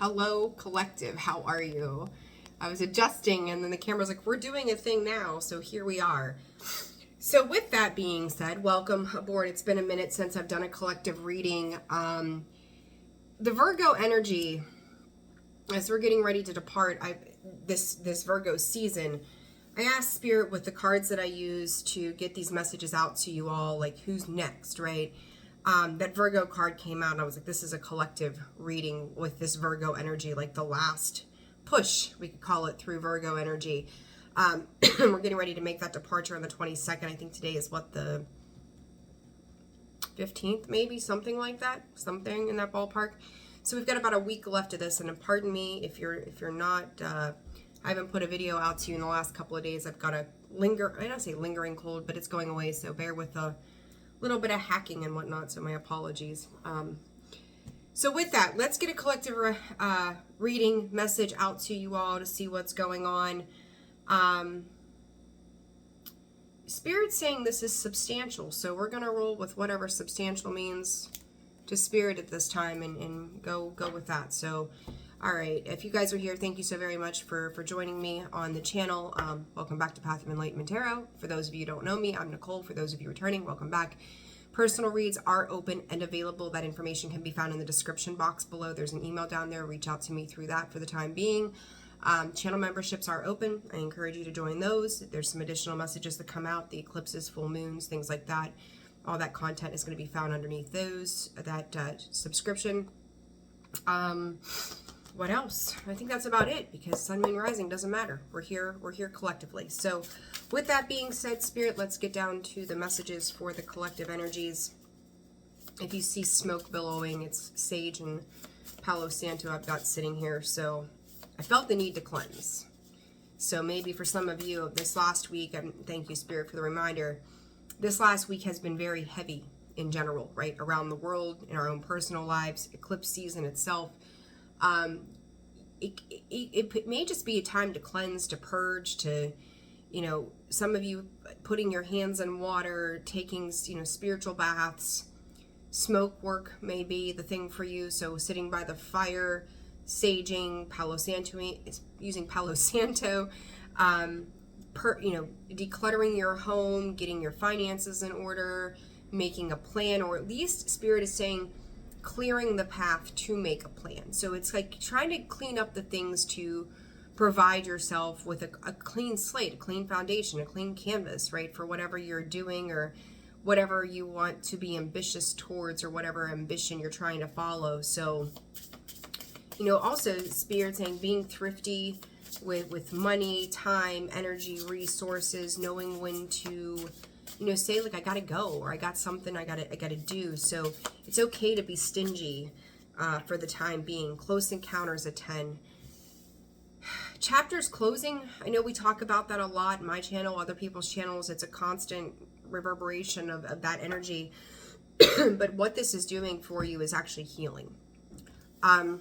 Hello, collective. How are you? I was adjusting and then the camera's like, we're doing a thing now. So here we are. So with that being said, welcome aboard. It's been a minute since I've done a collective reading. The Virgo energy, as we're getting ready to depart, this Virgo season, I asked Spirit with the cards that I use to get these messages out to you all, like who's next, right? That Virgo card came out and I was like, this is a collective reading with this Virgo energy, like the last push, we could call it, through Virgo energy. We're getting ready to make that departure on the 22nd. I think today is what, the 15th, maybe, something like that, something in that ballpark. So we've got about a week left of this, and pardon me if you're not, I haven't put a video out to you in the last couple of days. I've got a I don't say lingering cold, but it's going away, so bear with a little bit of hacking and whatnot, so my apologies. So with that, let's get a collective reading message out to you all to see what's going on. Spirit's saying this is substantial, so we're going to roll with whatever substantial means to Spirit at this time and go with that. So, all right, if you guys are here, thank you so very much for joining me on the channel. Welcome back to Path of Enlightenment Tarot. For those of you who don't know me, I'm Nicole. For those of you returning, welcome back. Personal reads are open and available. That information can be found in the description box below. There's an email down there. Reach out to me through that for the time being. Channel memberships are open. I encourage you to join those. There's some additional messages that come out, the eclipses, full moons, things like that. All that content is going to be found underneath that subscription. What else? I think that's about it, because sun, moon, rising doesn't matter. We're here collectively. So with that being said, Spirit, let's get down to the messages for the collective energies. If you see smoke billowing, it's sage and Palo Santo I've got sitting here. So I felt the need to cleanse. So maybe for some of you, this last week, thank you, Spirit, for the reminder, this last week has been very heavy in general, right? Around the world, in our own personal lives, eclipse season itself. It may just be a time to cleanse, to purge, to, some of you putting your hands in water, taking, spiritual baths. Smoke work may be the thing for you. So sitting by the fire, saging, Palo Santo, using Palo Santo, decluttering your home, getting your finances in order, making a plan, or at least Spirit is saying clearing the path to make a plan. So it's like trying to clean up the things to provide yourself with a clean slate, a clean foundation, a clean canvas, right, for whatever you're doing or whatever you want to be ambitious towards, or whatever ambition you're trying to follow. So, also Spirit saying being thrifty with money, time, energy, resources, knowing when to, say like, I gotta go, or I got something I gotta do. So it's okay to be stingy for the time being. Close encounters at 10. Chapters closing. I know we talk about that a lot. My channel, other people's channels, it's a constant reverberation of that energy. But what this is doing for you is actually healing. I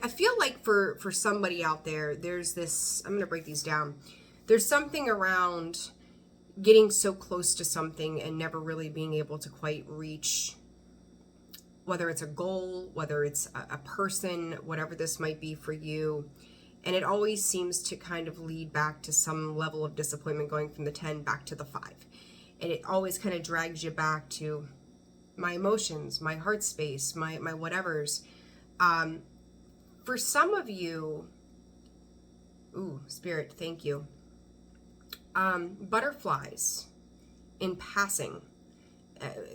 feel like for somebody out there, there's this, I'm going to break these down. There's something around getting so close to something and never really being able to quite reach, whether it's a goal, whether it's a person, whatever this might be for you. And it always seems to kind of lead back to some level of disappointment, going from the 10 back to the 5. And it always kind of drags you back to my emotions, my heart space, my whatevers. For some of you, Spirit, thank you. Butterflies in passing.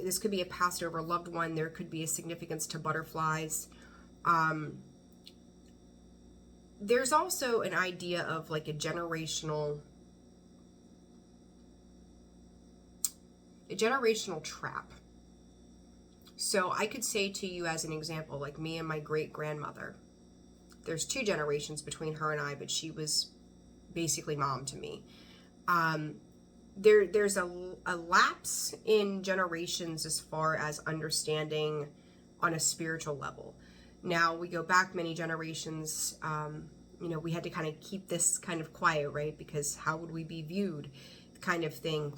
This could be a passed over loved one. There could be a significance to butterflies. There's also an idea of like a generational trap. So I could say to you as an example, like me and my great-grandmother. There's 2 generations between her and I, but she was basically mom to me. There's a lapse in generations as far as understanding on a spiritual level. Now, we go back many generations, we had to kind of keep this kind of quiet, right? Because how would we be viewed, kind of thing.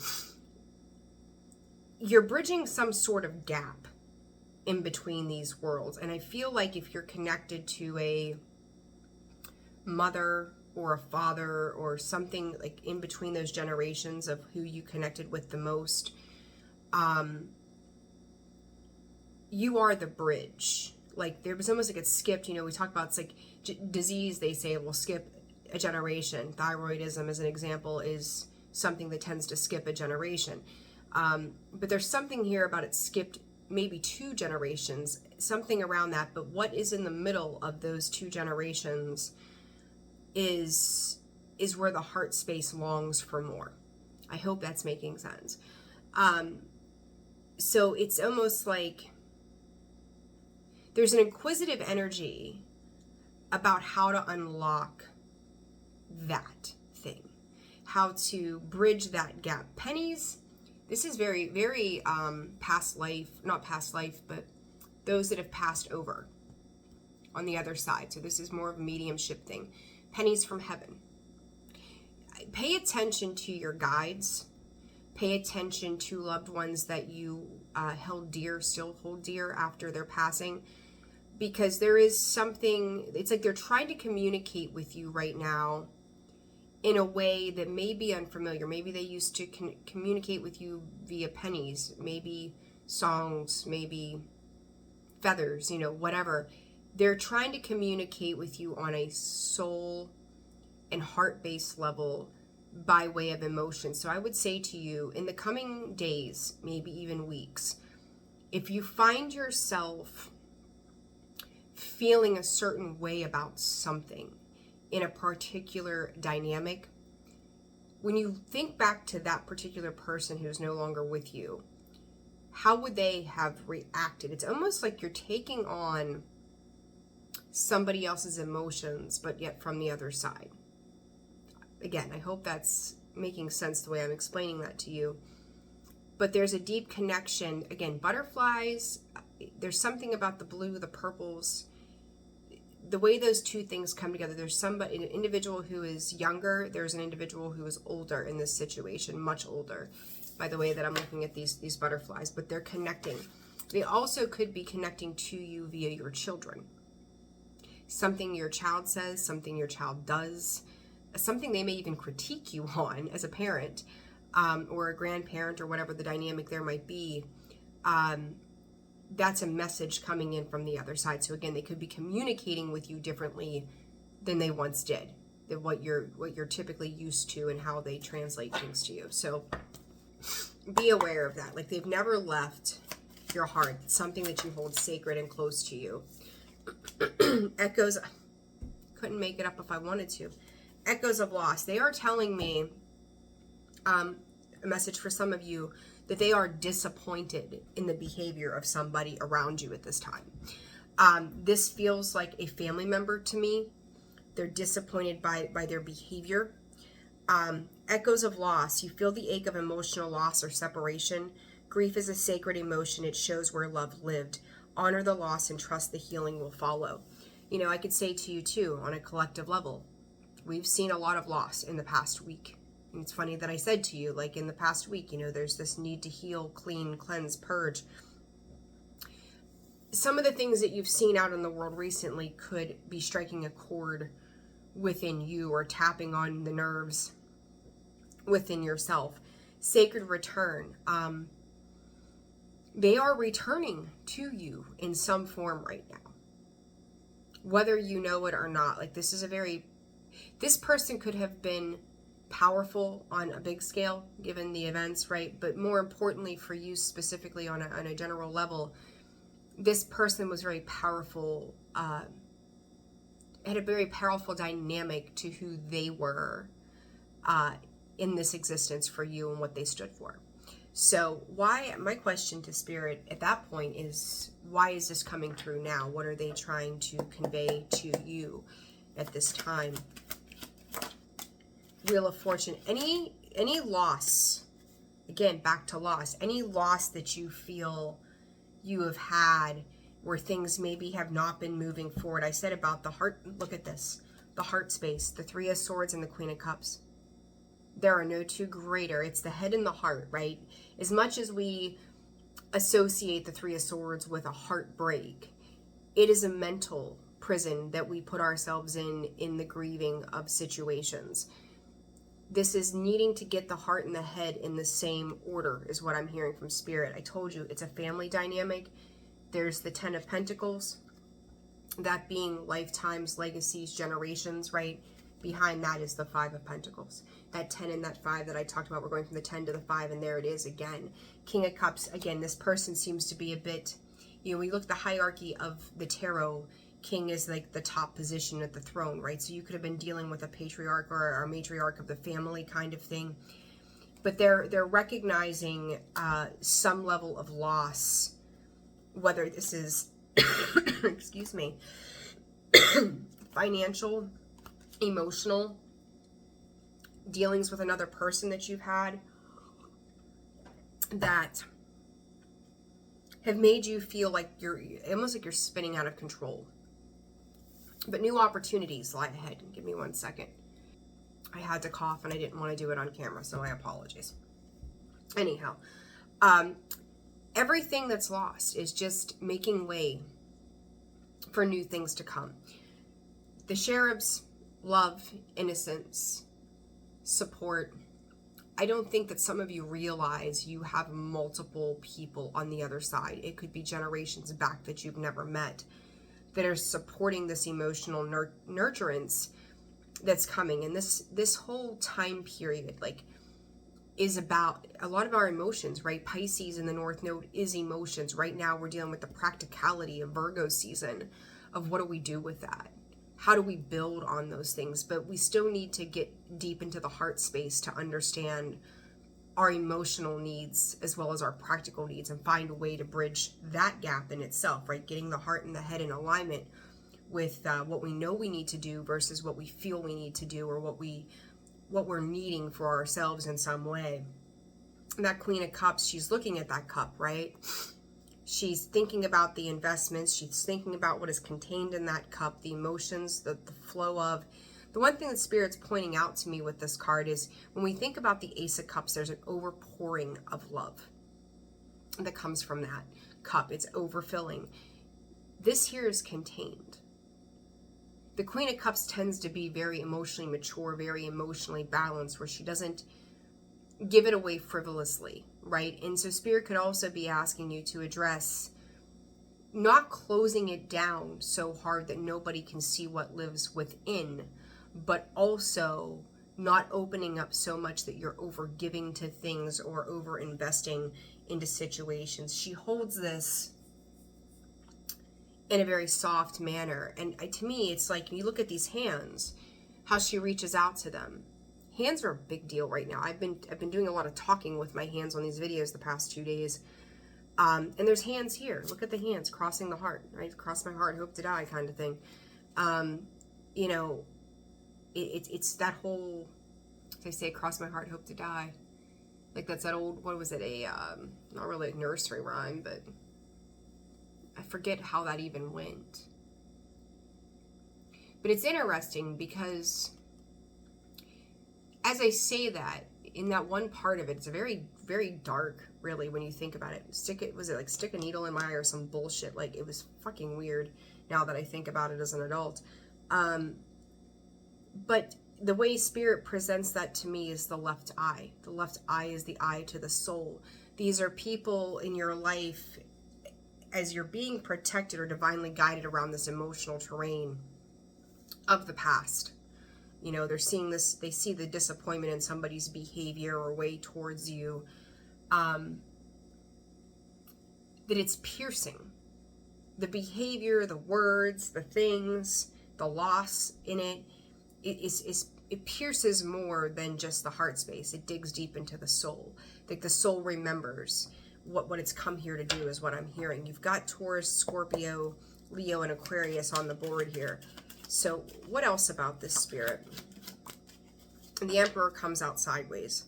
You're bridging some sort of gap in between these worlds. And I feel like if you're connected to a mother or a father or something like in between those generations of who you connected with the most, you are the bridge. Like there was almost like it skipped, we talk about it's like disease, they say will skip a generation. Thyroidism as an example is something that tends to skip a generation. But there's something here about it skipped maybe 2 generations, something around that. But what is in the middle of those 2 generations is where the heart space longs for more. I hope that's making sense. So it's almost like there's an inquisitive energy about how to unlock that thing, how to bridge that gap. Pennies, this is very, very past life, not past life, but those that have passed over on the other side. So this is more of a mediumship thing. Pennies from heaven. Pay attention to your guides. Pay attention to loved ones that you held dear, still hold dear after their passing. Because there is something, it's like they're trying to communicate with you right now in a way that may be unfamiliar. Maybe they used to communicate with you via pennies, maybe songs, maybe feathers, whatever. They're trying to communicate with you on a soul and heart-based level by way of emotion. So I would say to you, in the coming days, maybe even weeks, if you find yourself feeling a certain way about something in a particular dynamic, when you think back to that particular person who's no longer with you, how would they have reacted? It's almost like you're taking on somebody else's emotions, but yet from the other side. Again, I hope that's making sense the way I'm explaining that to you. But there's a deep connection. Again, butterflies, there's something about the blue, the purples, the way those 2 things come together. There's an individual who is younger. There's an individual who is older in this situation, much older, by the way that I'm looking at these butterflies, but they're connecting. They also could be connecting to you via your children. Something your child says, something your child does, something they may even critique you on as a parent, or a grandparent, or whatever the dynamic there might be. That's a message coming in from the other side. So again, they could be communicating with you differently than they once did, than what you're typically used to and how they translate things to you. So be aware of that. Like they've never left your heart. It's something that you hold sacred and close to you. Echoes, couldn't make it up if I wanted to. Echoes of loss. They are telling me, a message for some of you, that they are disappointed in the behavior of somebody around you at this time. This feels like a family member to me. They're disappointed by their behavior. Echoes of loss. You feel the ache of emotional loss or separation. Grief is a sacred emotion. It shows where love lived. Honor the loss and trust the healing will follow. I could say to you too, on a collective level, we've seen a lot of loss in the past week. And it's funny that I said to you, like in the past week, there's this need to heal, clean, cleanse, purge. Some of the things that you've seen out in the world recently could be striking a chord within you or tapping on the nerves within yourself. Sacred return. They are returning to you in some form right now. Whether you know it or not. Like this person could have been powerful on a big scale given the events, right? But more importantly for you specifically on a general level, this person was very powerful, had a very powerful dynamic to who they were in this existence for you and what they stood for. So my question to Spirit at that point is, why is this coming through now? What are they trying to convey to you at this time? Wheel of Fortune. Any loss, again, back to loss, any loss that you feel you have had where things maybe have not been moving forward. I said about the heart, look at this, the heart space, the 3 of Swords and the Queen of Cups. There are no 2 greater. It's the head and the heart, right? As much as we associate the Three of Swords with a heartbreak. It is a mental prison that we put ourselves in the grieving of situations. This is needing to get the heart and the head in the same order is what I'm hearing from Spirit. I told you it's a family dynamic. There's the 10 of Pentacles, that being lifetimes, legacies, generations, right? Behind that is the 5 of Pentacles. That 10 and that 5 that I talked about, we're going from the 10 to the 5, and there it is again. King of Cups, again, this person seems to be a bit, you know, we look at the hierarchy of the tarot, King is like the top position at the throne, right? So you could have been dealing with a patriarch or a matriarch of the family kind of thing. But they're recognizing some level of loss, whether this is, excuse me, financial, emotional, dealings with another person that you've had that have made you feel like you're almost like you're spinning out of control. But new opportunities lie ahead. Give me 1 second. I had to cough and I didn't want to do it on camera, so I apologize. Anyhow, everything that's lost is just making way for new things to come. The cherubs, love, innocence, support. I don't think that some of you realize you have multiple people on the other side. It could be generations back that you've never met that are supporting this emotional nurturance that's coming. And this whole time period, like, is about a lot of our emotions, right? Pisces in the North Node is emotions. Right now we're dealing with the practicality of Virgo season of what do we do with that? How do we build on those things? But we still need to get deep into the heart space to understand our emotional needs as well as our practical needs and find a way to bridge that gap in itself, right? Getting the heart and the head in alignment with what we know we need to do versus what we feel we need to do, or what we're needing for ourselves in some way. And that Queen of Cups, she's looking at that cup, right? She's thinking about the investments. She's thinking about what is contained in that cup, the emotions, the flow of. The one thing that Spirit's pointing out to me with this card is when we think about the Ace of Cups, there's an overpouring of love that comes from that cup. It's overfilling. This here is contained. The Queen of Cups tends to be very emotionally mature, very emotionally balanced, where she doesn't give it away frivolously, right? And so Spirit could also be asking you to address not closing it down so hard that nobody can see what lives within, but also not opening up so much that you're over giving to things or over investing into situations. She holds this in a very soft manner. And to me, it's like, you look at these hands, how she reaches out to them. Hands are a big deal right now. I've been doing a lot of talking with my hands on these videos the past 2 days. And there's hands here. Look at the hands crossing the heart, right? Cross my heart, hope to die kind of thing. You know, it's that whole, they say, cross my heart, hope to die. Like that's that old, what was it? Not really a nursery rhyme, but I forget how that even went. But it's interesting because as I say that, in that one part of it, it's a very, very dark, really, when you think about it. Was it like stick a needle in my eye or some bullshit? Like, it was fucking weird now that I think about it as an adult. But the way Spirit presents that to me is the left eye. The left eye is the eye to the soul. These are people in your life, as you're being protected or divinely guided around this emotional terrain of the past. You know, they're seeing this, they see the disappointment in somebody's behavior or way towards you, that it's piercing. The behavior, the words, the things, the loss in it, it pierces more than just the heart space. It digs deep into the soul. Like the soul remembers what it's come here to do, is what I'm hearing. You've got Taurus, Scorpio, Leo, and Aquarius on the board here. So what else about this Spirit? And the Emperor comes out sideways.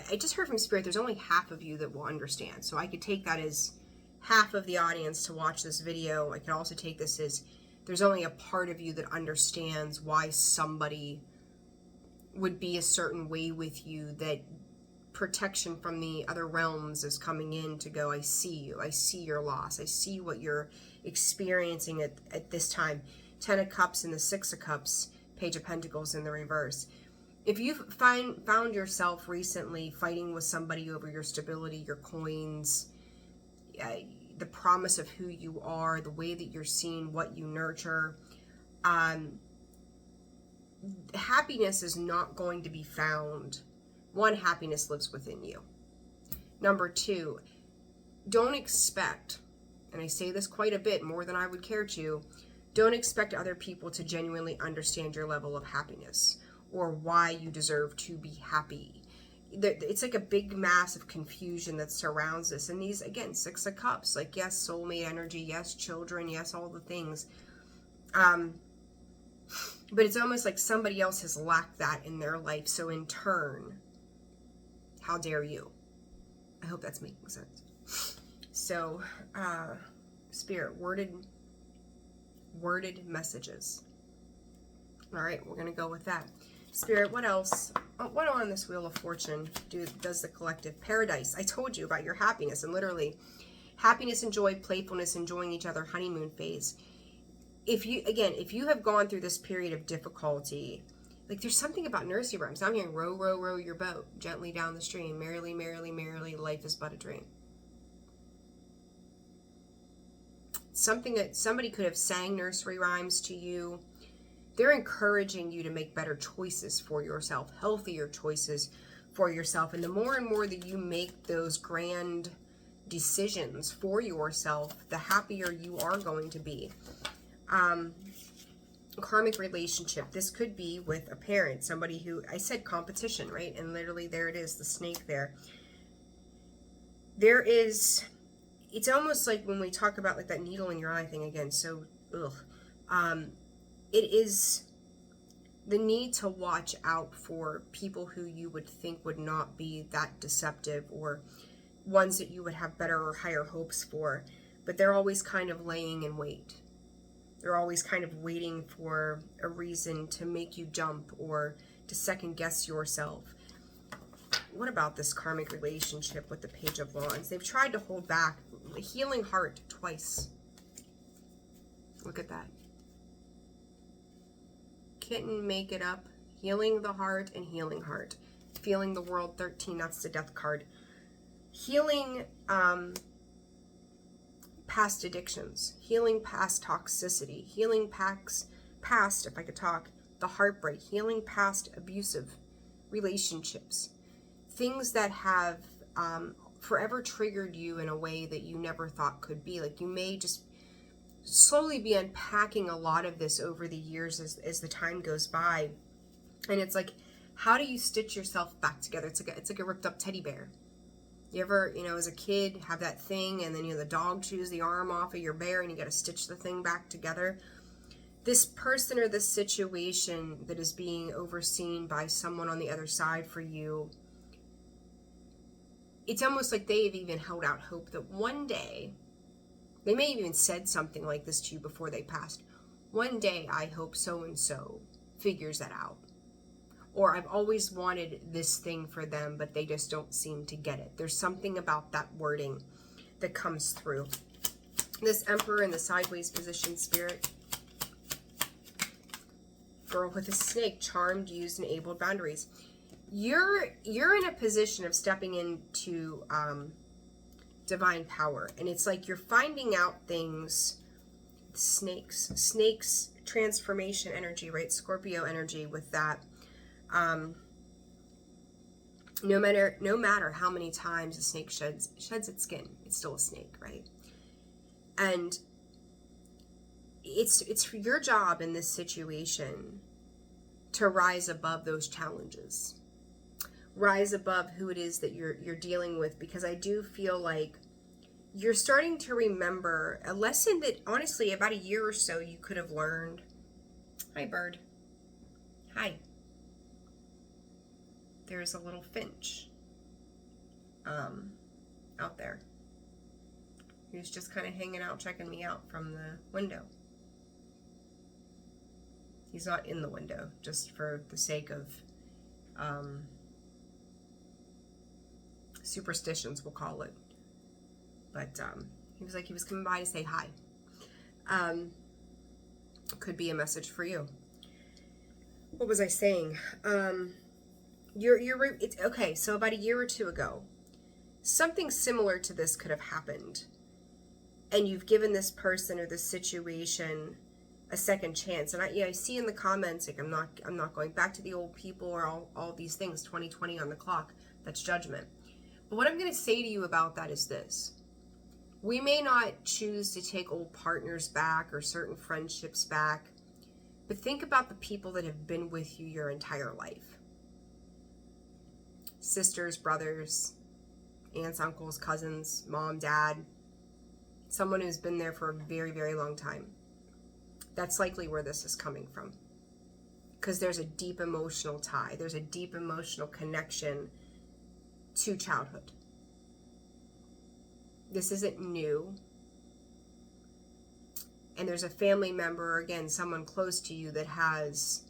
I just heard from Spirit there's only half of you that will understand. So I could take that as half of the audience to watch this video. I could also take this as there's only a part of you that understands why somebody would be a certain way with you that protection from the other realms is coming in to go, I see you, I see your loss, I see what you're experiencing at this time. 10 of Cups and the 6 of Cups, Page of Pentacles in the reverse. If you've found yourself recently fighting with somebody over your stability, your coins, the promise of who you are, the way that you're seen, what you nurture, happiness is not going to be found. One, happiness lives within you. Number two, don't expect, and I say this quite a bit, more than I would care to, don't expect other people to genuinely understand your level of happiness or why you deserve to be happy. It's like a big mass of confusion that surrounds this. And these, again, 6 of Cups, like, yes, soulmate energy, yes, children, yes, all the things. But it's almost like somebody else has lacked that in their life. So in turn, how dare you? I hope that's making sense. So, Spirit, worded messages. All right, we're going to go with that. Spirit, what else? What on this Wheel of Fortune does the collective? Paradise. I told you about your happiness, and literally happiness and joy, playfulness, enjoying each other, honeymoon phase. If you have gone through this period of difficulty, like, there's something about nursery rhymes. I'm hearing row, row, row your boat gently down the stream. Merrily, merrily, merrily, life is but a dream. Something that somebody could have sang nursery rhymes to you. They're encouraging you to make better choices for yourself, healthier choices for yourself. And the more and more that you make those grand decisions for yourself, the happier you are going to be. Karmic relationship. This could be with a parent, somebody who, I said competition, right? And literally there it is, the snake there. There is, it's almost like when we talk about like that needle in your eye thing again, so, it is the need to watch out for people who you would think would not be that deceptive, or ones that you would have better or higher hopes for, but they're always kind of laying in wait. They're always kind of waiting for a reason to make you jump or to second guess yourself. What about this karmic relationship with the Page of Wands? They've tried to hold back. A healing heart twice. Look at that. Kitten, make it up. Healing the heart and healing heart. Feeling the world, 13, that's the death card. Healing past addictions. Healing past toxicity. Healing past, if I could talk, the heartbreak. Healing past abusive relationships. Things that have forever triggered you in a way that you never thought could be. Like, you may just slowly be unpacking a lot of this over the years as the time goes by. And it's like, how do you stitch yourself back together? It's like a ripped up teddy bear. You ever, as a kid, have that thing, and then, the dog chews the arm off of your bear, and you got to stitch the thing back together? This person or this situation that is being overseen by someone on the other side for you, it's almost like they've even held out hope that one day, they may have even said something like this to you before they passed. One day, I hope so-and-so figures that out. Or I've always wanted this thing for them, but they just don't seem to get it. There's something about that wording that comes through. This Emperor in the sideways position, Spirit. Girl with a snake, charmed, used, and enabled boundaries. You're in a position of stepping into divine power. And it's like you're finding out things. Snakes, transformation energy, right? Scorpio energy with that. No matter how many times a snake sheds its skin, it's still a snake, right? And it's for your job in this situation to rise above those challenges, rise above who it is that you're dealing with, because I do feel like you're starting to remember a lesson that honestly about a year or so you could have learned. Hi, bird. Hi. There's a little finch out there who's just kind of hanging out, checking me out from the window. He's not in the window, just for the sake of Superstitions, we'll call it. But he was like, he was coming by to say hi. Could be a message for you. What was I saying? It's okay. So about a year or two ago, something similar to this could have happened, and you've given this person or this situation a second chance. And I see in the comments, like, I'm not going back to the old people or all these things. 2020 on the clock. That's judgment. But what I'm going to say to you about that is this: we may not choose to take old partners back or certain friendships back, but think about the people that have been with you your entire life. Sisters, brothers, aunts, uncles, cousins, mom, dad, someone who's been there for a very, very long time. That's likely where this is coming from. Because there's a deep emotional tie. There's a deep emotional connection to childhood. This isn't new. And there's a family member, again, someone close to you that has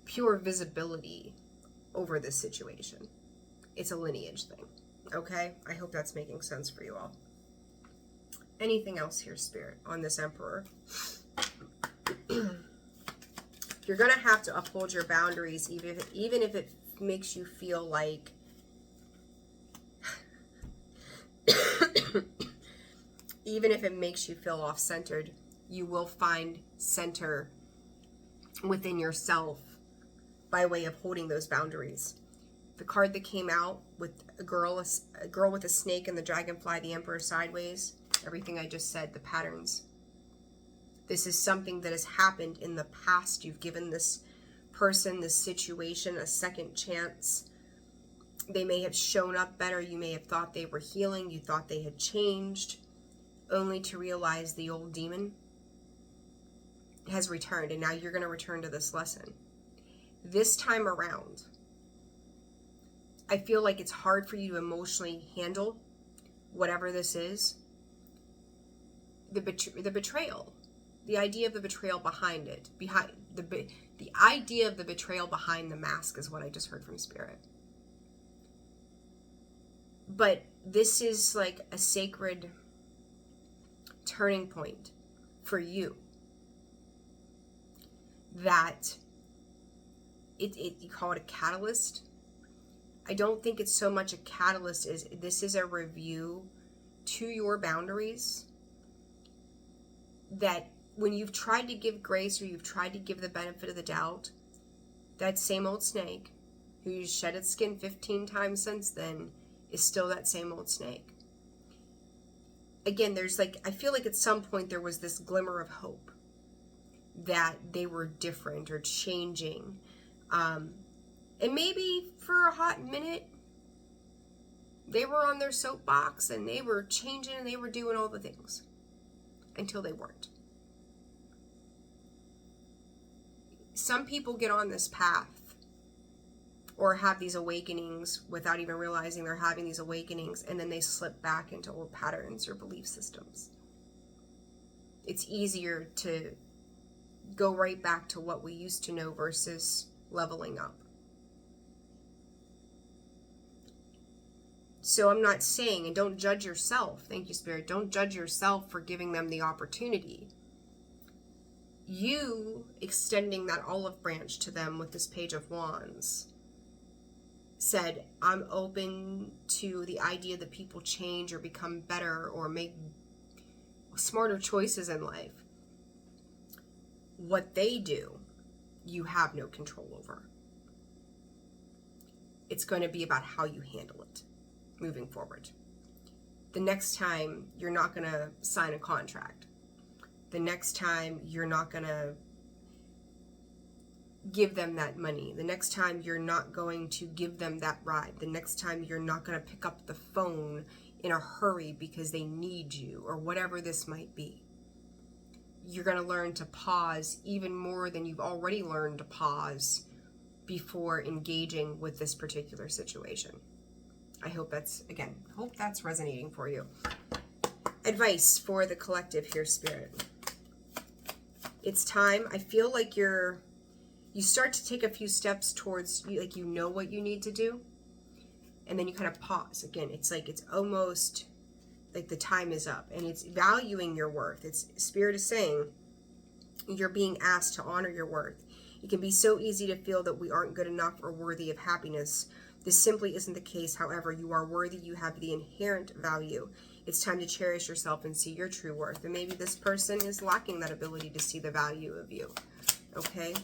pure visibility over this situation. It's a lineage thing. Okay? I hope that's making sense for you all. Anything else here, Spirit, on this Emperor? You're going to have to uphold your boundaries, even if it makes you feel like even if it makes you feel off-centered, you will find center within yourself by way of holding those boundaries. The card that came out with a girl with a snake and the dragonfly, the Emperor sideways, everything I just said, the patterns. This is something that has happened in the past. You've given this person, this situation, a second chance. They may have shown up better. You may have thought they were healing. You thought they had changed, only to realize the old demon has returned, and now you're going to return to this lesson. This time around, I feel like it's hard for you to emotionally handle whatever this is. The betrayal. The idea of the betrayal behind it. The idea of the betrayal behind the mask is what I just heard from Spirit. But this is like a sacred turning point for you. That you call it a catalyst. I don't think it's so much a catalyst as this is a review to your boundaries. That when you've tried to give grace or you've tried to give the benefit of the doubt, that same old snake who's shed its skin 15 times since then is still that same old snake. Again, I feel like at some point there was this glimmer of hope that they were different or changing. And maybe for a hot minute, they were on their soapbox and they were changing and they were doing all the things until they weren't. Some people get on this path or have these awakenings without even realizing they're having these awakenings, and then they slip back into old patterns or belief systems. It's easier to go right back to what we used to know versus leveling up. So I'm not saying, and don't judge yourself. Thank you, Spirit. Don't judge yourself for giving them the opportunity. You extending that olive branch to them with this Page of Wands said, I'm open to the idea that people change or become better or make smarter choices in life. What they do, you have no control over. It's going to be about how you handle it moving forward. The next time, you're not going to sign a contract. The next time, you're not going to give them that money. The next time, you're not going to give them that ride. The next time, you're not going to pick up the phone in a hurry because they need you or whatever this might be. You're going to learn to pause even more than you've already learned to pause before engaging with this particular situation. I hope that's resonating for you. Advice for the collective here, Spirit. It's time. I feel like you start to take a few steps towards, like, you know what you need to do. and then you kind of pause. Again, it's like it's almost like the time is up, and it's valuing your worth. It's Spirit is saying you're being asked to honor your worth. It can be so easy to feel that we aren't good enough or worthy of happiness. This simply isn't the case. However, you are worthy. You have the inherent value. It's time to cherish yourself and see your true worth. And maybe this person is lacking that ability to see the value of you. Okay?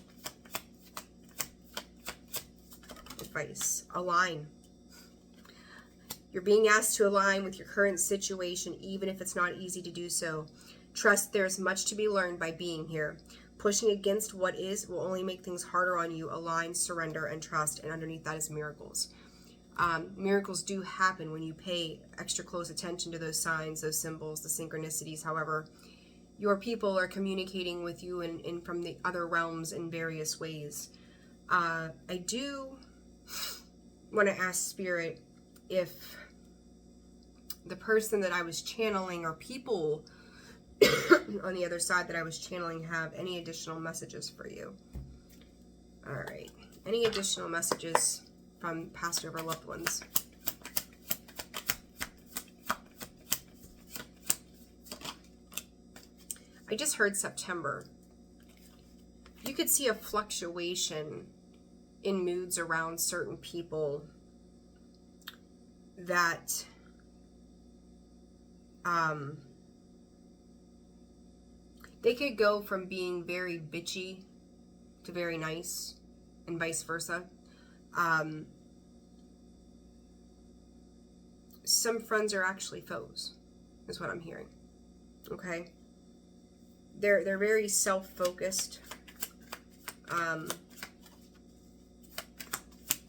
Advice. Align. You're being asked to align with your current situation, even if it's not easy to do so. Trust there's much to be learned by being here. Pushing against what is will only make things harder on you. Align, surrender, and trust. And underneath that is miracles. Miracles do happen when you pay extra close attention to those signs, those symbols, the synchronicities. However, your people are communicating with you in from the other realms in various ways. I do want to ask Spirit if the person that I was channeling, or people on the other side that I was channeling, have any additional messages for you. All right. Any additional messages from past or loved ones? I just heard September. You could see a fluctuation in moods around certain people that they could go from being very bitchy to very nice, and vice versa. Some friends are actually foes, is what I'm hearing. Okay? They're very self-focused.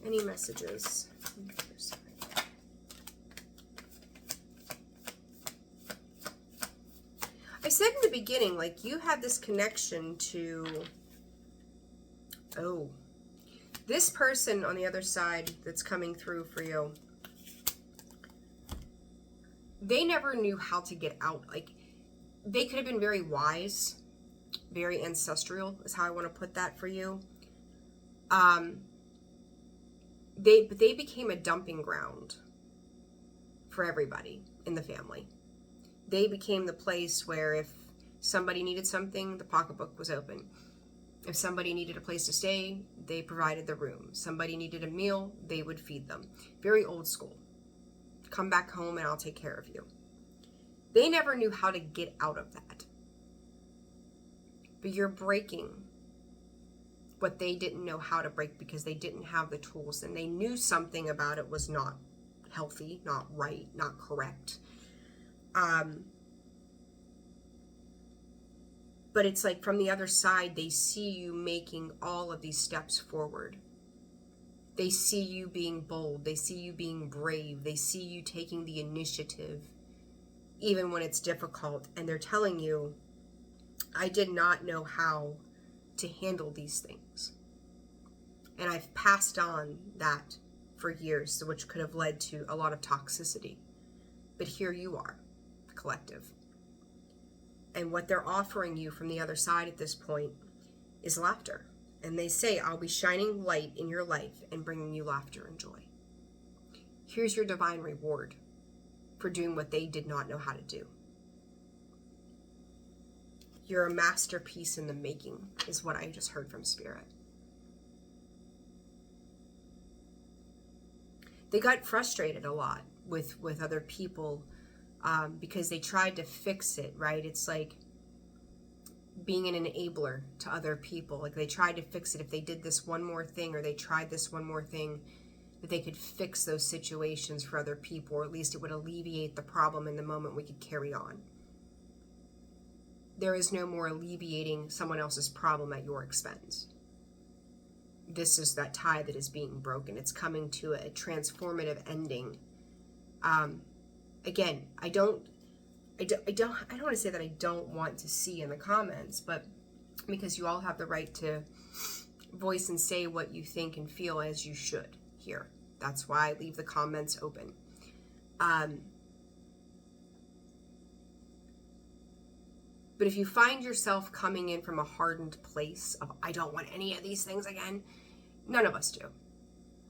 Any messages? I said in the beginning, like, you had this connection to, this person on the other side that's coming through for you. They never knew how to get out. Like, they could have been very wise, very ancestral is how I want to put that for you. They became a dumping ground for everybody in the family. They became the place where if somebody needed something, the pocketbook was open. If somebody needed a place to stay, they provided the room. Somebody needed a meal, they would feed them. Very old school. Come back home and I'll take care of you. They never knew how to get out of that. But you're breaking what they didn't know how to break because they didn't have the tools, and they knew something about it was not healthy, not right, not correct. But it's like from the other side, they see you making all of these steps forward. They see you being bold. They see you being brave. They see you taking the initiative, even when it's difficult. And they're telling you, I did not know how to handle these things. And I've passed on that for years, which could have led to a lot of toxicity. But here you are, collective. And what they're offering you from the other side at this point is laughter. And they say, I'll be shining light in your life and bringing you laughter and joy. Here's your divine reward for doing what they did not know how to do. You're a masterpiece in the making, is what I just heard from Spirit. They got frustrated a lot with other people because they tried to fix it, right? It's like being an enabler to other people. Like, they tried to fix it if they did this one more thing, or they tried this one more thing, that they could fix those situations for other people, or at least it would alleviate the problem in the moment. We could carry on. There is no more alleviating someone else's problem at your expense. This is that tie that is being broken. It's coming to a transformative ending. Again, I don't want to say that I don't want to see in the comments, but because you all have the right to voice and say what you think and feel, as you should here. That's why I leave the comments open. But if you find yourself coming in from a hardened place of, I don't want any of these things again, none of us do.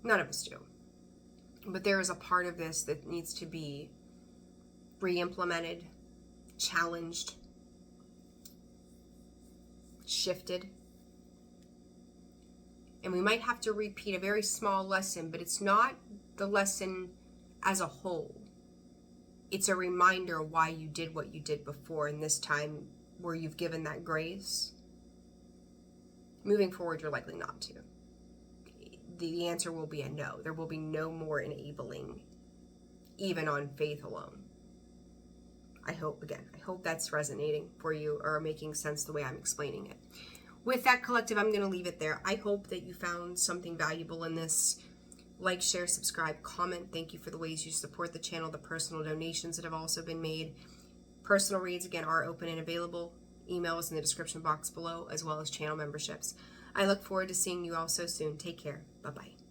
None of us do. But there is a part of this that needs to be re-implemented, challenged, shifted. And we might have to repeat a very small lesson, but it's not the lesson as a whole. It's a reminder why you did what you did before, and this time where you've given that grace. Moving forward, you're likely not to. The answer will be a no. There will be no more enabling, even on faith alone. I hope that's resonating for you or making sense the way I'm explaining it. With that, collective, I'm going to leave it there. I hope that you found something valuable in this. Like, share, subscribe, comment. Thank you for the ways you support the channel, the personal donations that have also been made. Personal reads, again, are open and available. Email is in the description box below, as well as channel memberships. I look forward to seeing you all so soon. Take care. Bye-bye.